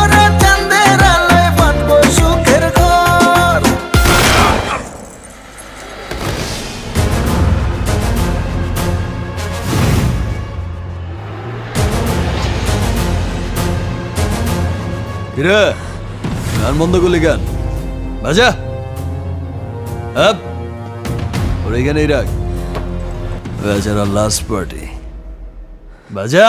করে চাঁদের আলোয় বাঁধবো সুখের ঘর। কিরে গান বন্ধ করলি গান বাজা আপ ওর এখানেই রাখ বেচারা লাস্ট পার্টি বাজা